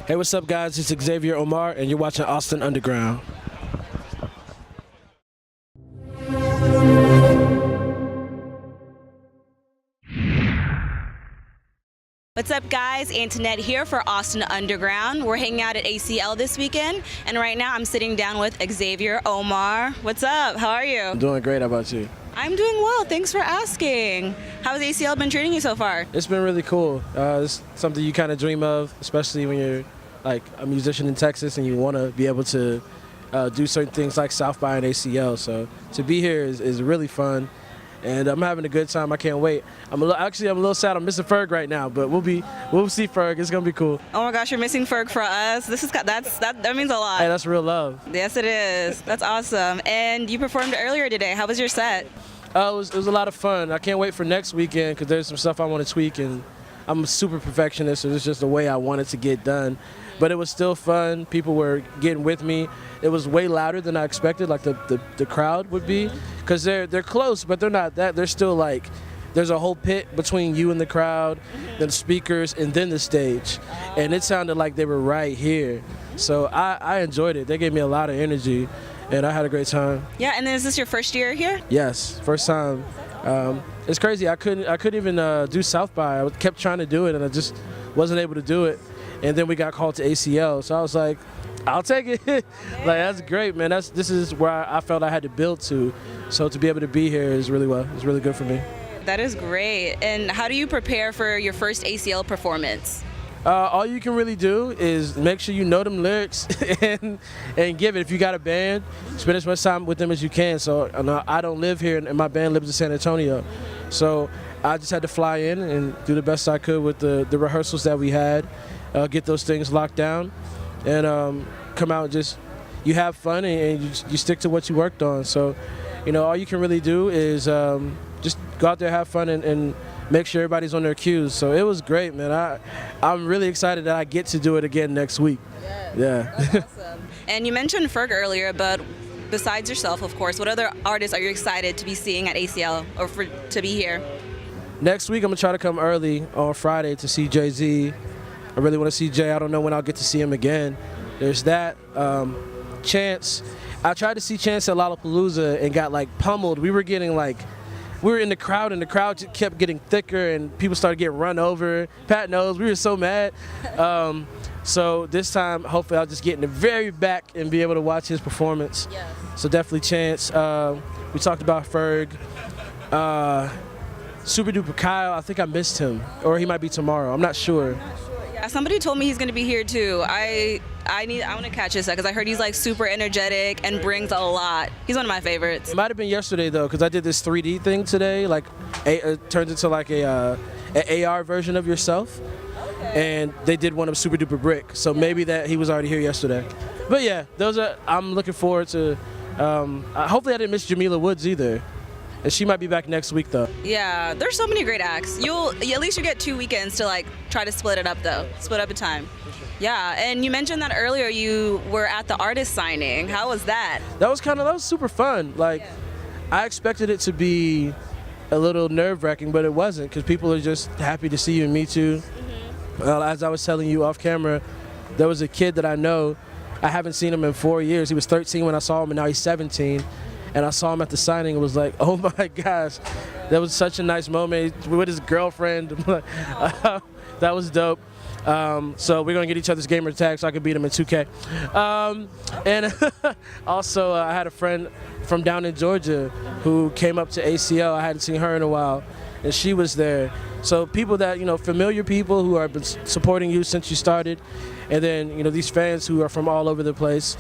Hey, what's up, guys? It's Xavier Omär, and you're watching Austin Underground. What's up, guys? Antonette here for Austin Underground. We're hanging out at ACL this weekend, and right now I'm sitting down with Xavier Omär. What's up? How are you? I'm doing great. How about you? I'm doing well. Thanks for asking. How has ACL been treating you so far? It's been really cool. It's something you kind of dream of, especially when you're like a musician in Texas and you want to be able to do certain things like South by and ACL. So to be here is really fun. And I'm having a good time. I can't wait. I'm a little sad. I'm missing Ferg right now, but we'll see Ferg. It's gonna be cool. Oh my gosh, you're missing Ferg for us. That means a lot. Hey, that's real love. Yes, it is. That's awesome. And you performed earlier today. How was your set? It was a lot of fun. I can't wait for next weekend because there's some stuff I want to tweak, and I'm a super perfectionist, so it's just the way I want it to get done. But it was still fun. People were getting with me. It was way louder than I expected, like the crowd would be, because they're close, but they're not that. They're still like, there's a whole pit between you and the crowd, the speakers, and then the stage. And it sounded like they were right here. So I enjoyed it. They gave me a lot of energy, and I had a great time. Yeah, and then is this your first year here? Yes, first time. It's crazy. I couldn't even do South by. I kept trying to do it, and I just wasn't able to do it. And then we got called to ACL, so I was like, I'll take it. Like, that's great, man. This is where I felt I had to build to. So to be able to be here is really good for me. That is great. And how do you prepare for your first ACL performance? All you can really do is make sure you know them lyrics and give it. If you got a band, spend as much time with them as you can. So I don't live here, and my band lives in San Antonio. So I just had to fly in and do the best I could with the rehearsals that we had, get those things locked down, and come out and just, you have fun and you stick to what you worked on. So, all you can really do is just go out there, have fun, and make sure everybody's on their cues. So it was great, man. I'm really excited that I get to do it again next week. Yeah. That's awesome. And you mentioned Ferg earlier, but besides yourself, of course, what other artists are you excited to be seeing at ACL or to be here? Next week, I'm going to try to come early on Friday to see Jay-Z. I really want to see Jay. I don't know when I'll get to see him again. There's that. Chance. I tried to see Chance at Lollapalooza and got pummeled. We were in the crowd, and the crowd just kept getting thicker, and people started getting run over. Pat knows, we were so mad. So this time, hopefully, I'll just get in the very back and be able to watch his performance. Yes. So definitely Chance. We talked about Ferg. Super Duper Kyle, I think I missed him, or he might be tomorrow. I'm not sure. Yeah, somebody told me he's going to be here too. I want to catch his set because I heard he's super energetic and brings a lot. He's one of my favorites. It might have been yesterday though, because I did this 3D thing today. It turns into an AR version of yourself. Okay. And they did one of Super Duper Brick, so maybe that he was already here yesterday. But yeah, I'm looking forward to. Hopefully I didn't miss Jamila Woods either. And she might be back next week, though. Yeah, there's so many great acts. At least you get 2 weekends to try to split it up, though. Split up a time. Yeah, and you mentioned that earlier you were at the artist signing. How was that? That was super fun. I expected it to be a little nerve-wracking, but it wasn't, because people are just happy to see you, and me too. Mm-hmm. As I was telling you off camera, there was a kid that I know. I haven't seen him in 4 years. He was 13 when I saw him, and now he's 17. And I saw him at the signing and was like, oh my gosh, that was such a nice moment with his girlfriend. That was dope. So we're going to get each other's gamer tags so I can beat him in 2K. And also, I had a friend from down in Georgia who came up to ACL. I hadn't seen her in a while, and she was there. So people that, familiar people who have been supporting you since you started, and then, these fans who are from all over the place,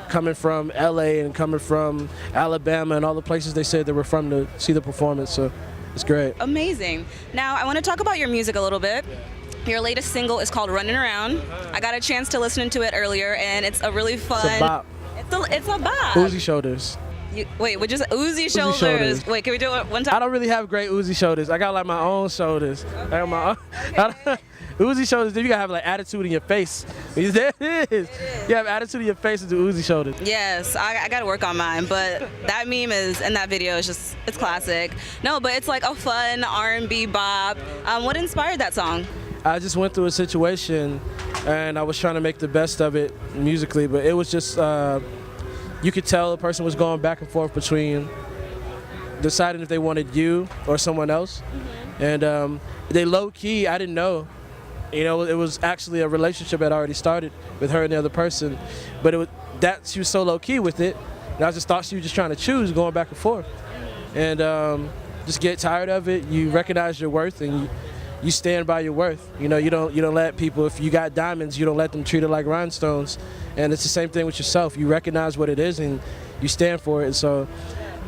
coming from LA and coming from Alabama and all the places they said they were from to see the performance. So it's great. Amazing. Now I want to talk about your music a little bit. Your latest single is called Runnin Round. I got a chance to listen to it earlier, and it's a really fun. It's a bop. It's a bop. Uzi shoulders. Wait, would you say Uzi shoulders? Wait, can we do it one time? I don't really have great Uzi shoulders. I got my own shoulders. Okay. I got my own. Okay. Uzi shoulders, then you gotta have attitude in your face. There it is. You have attitude in your face and do Uzi shoulders. Yes, I gotta work on mine, but that meme in that video is it's classic. No, but it's a fun R&B bop. What inspired that song? I just went through a situation, and I was trying to make the best of it musically, but it was just, you could tell the person was going back and forth between deciding if they wanted you or someone else. And they low-key, I didn't know. You know, it was actually a relationship that already started with her and the other person, but she was so low-key with it, and I just thought she was just trying to choose, going back and forth. And just get tired of it. You recognize your worth, and you stand by your worth. You know, you don't let people, if you got diamonds, you don't let them treat it like rhinestones. And it's the same thing with yourself. You recognize what it is and you stand for it. And so,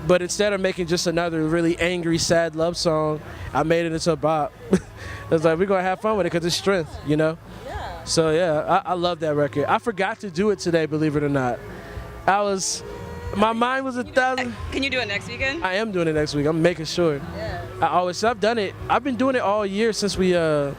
but instead of making just another really angry, sad love song, I made it into a bop. It's like, we're gonna have fun with it because it's strength, you know? Yeah. So yeah, I love that record. I forgot to do it today, believe it or not. My mind was 1,000. Can you do it next weekend? I am doing it next week. I'm making sure. Yeah. I've done it. I've been doing it all year since we, we're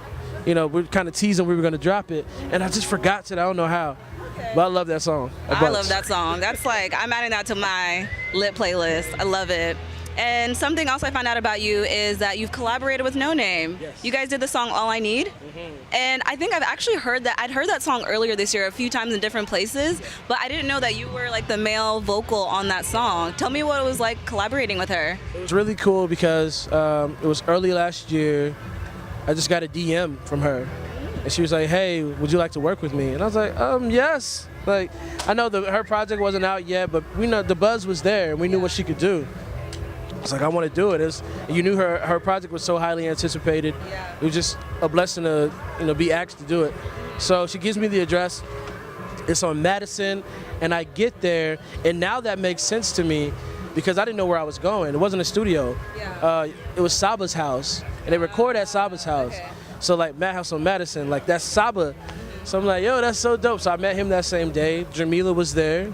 kind of teasing we were going to drop it. And I just forgot today. I don't know how. Okay. But I love that song. I love that song. That's like, I'm adding that to my lit playlist. I love it. And something else I found out about you is that you've collaborated with Noname. Yes. You guys did the song All I Need. Mm-hmm. And I think I've actually heard that. I'd heard that song earlier this year a few times in different places, but I didn't know that you were like the male vocal on that song. Tell me what it was like collaborating with her. It was really cool because it was early last year. I just got a DM from her. And she was like, hey, would you like to work with me? And I was like, yes. Like, I know her project wasn't out yet, but we know the buzz was there and we knew what she could do. It's like, I want to do it. You knew her project was so highly anticipated. Yeah. It was just a blessing to be asked to do it. So she gives me the address. It's on Madison, and I get there, and now that makes sense to me because I didn't know where I was going. It wasn't a studio. Yeah. It was Saba's house, and they record at Saba's house. Okay. So like Madhouse on Madison, like that's Saba. So I'm like, yo, that's so dope. So I met him that same day. Jamila was there.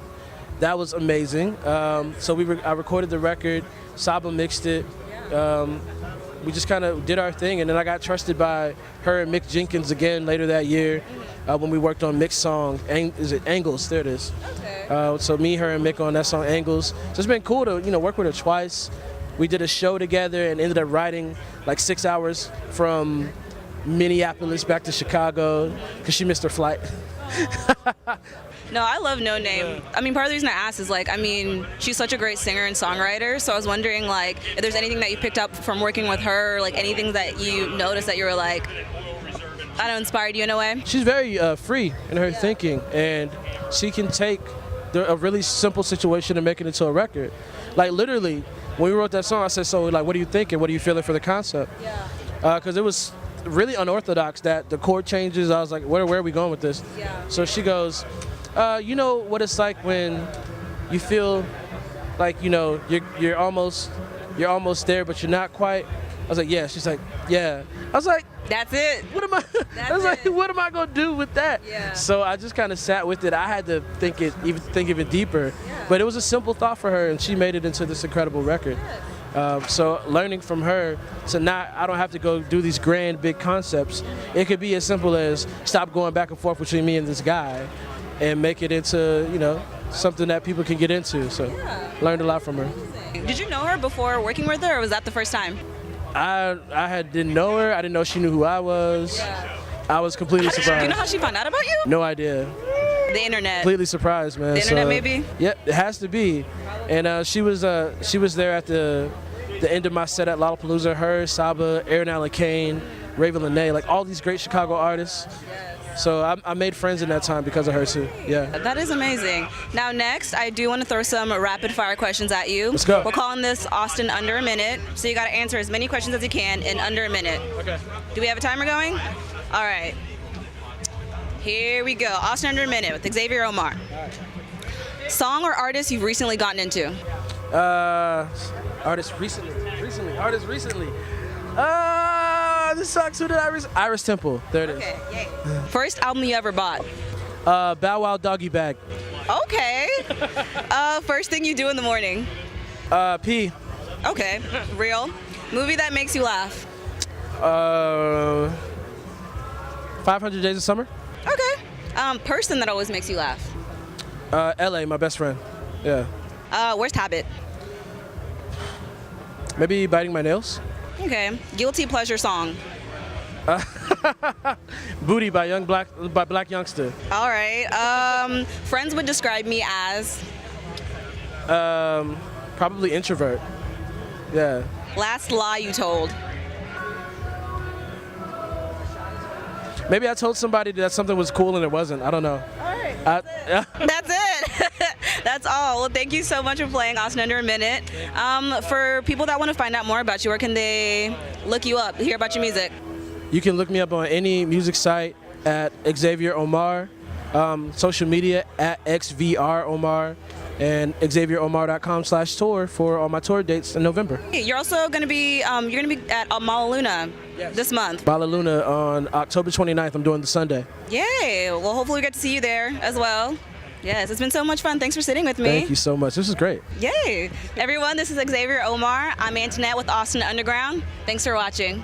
That was amazing. So I recorded the record. Saba mixed it. We just kind of did our thing, and then I got trusted by her and Mick Jenkins again later that year when we worked on Mick's song. Is it Angles? There it is. Okay. So me, her, and Mick on that song Angles. So it's been cool to work with her twice. We did a show together and ended up riding like 6 hours from Minneapolis back to Chicago because she missed her flight. No, I love Noname. I mean, part of the reason I asked is she's such a great singer and songwriter. So I was wondering if there's anything that you picked up from working with her, like anything that you noticed that you were like, I don't know, inspired you in a way. She's very free in her thinking, and she can take a really simple situation and make it into a record. Like literally, when we wrote that song, I said, so like, what are you thinking? What are you feeling for the concept? Yeah. Because it was really unorthodox that the chord changes. I was like, where are we going with this? Yeah. So she goes, you know what it's like when you feel like you're almost there, but you're not quite. I was like, yeah. She's like, yeah. I was like, that's it. What am I? I was like, what am I gonna do with that? Yeah. So I just kind of sat with it. I had to think of it deeper, but it was a simple thought for her, and she made it into this incredible record. So learning from her to I don't have to go do these grand, big concepts. It could be as simple as stop going back and forth between me and this guy and make it into, something that people can get into. So learned a lot from her. Did you know her before working with her, or was that the first time? I didn't know her. I didn't know she knew who I was. Yeah. I was completely surprised. Do you know how she found out about you? No idea. The internet. Completely surprised, man. The internet, maybe? Yeah, it has to be. And she was there at the end of my set at Lollapalooza. Her, Saba, Aaron Allen Kane, Raven Lene, like all these great Chicago artists. So I made friends in that time because of her too. Yeah. That is amazing. Now next, I do want to throw some rapid fire questions at you. Let's go. We're calling this Austin Under a Minute. So you got to answer as many questions as you can in under a minute. Okay. Do we have a timer going? All right. Here we go. Austin Under a Minute with Xavier Omär. All right. Song or artist you've recently gotten into? Artist recently. This sucks. Who did I recently? Iris Temple. There it is. Okay, yay. First album you ever bought? Bow Wow Doggy Bag. Okay. First thing you do in the morning? Pee. Okay. Real. Movie that makes you laugh? 500 Days of Summer. Okay. Person that always makes you laugh? LA, my best friend. Yeah. Worst habit? Maybe biting my nails. Okay. Guilty pleasure song? Booty by Black Youngster. All right. Friends would describe me as Probably introvert. Yeah. last lie you told. Maybe I told somebody that something was cool and it wasn't. I don't know. All right. That's it. That's all. Well, thank you so much for playing Austin Under a Minute. For people that want to find out more about you, where can they look you up, hear about your music? You can look me up on any music site at Xavier Omär, social media at XVR Omar, and XavierOmar.com/tour for all my tour dates in November. You're also going to be at Malaluna this month. Malaluna on October 29th. I'm doing the Sunday. Yay! Well, hopefully we get to see you there as well. Yes, it's been so much fun. Thanks for sitting with me. Thank you so much. This is great. Yay! Everyone, this is Xavier Omär. I'm Antonette with Austin Underground. Thanks for watching.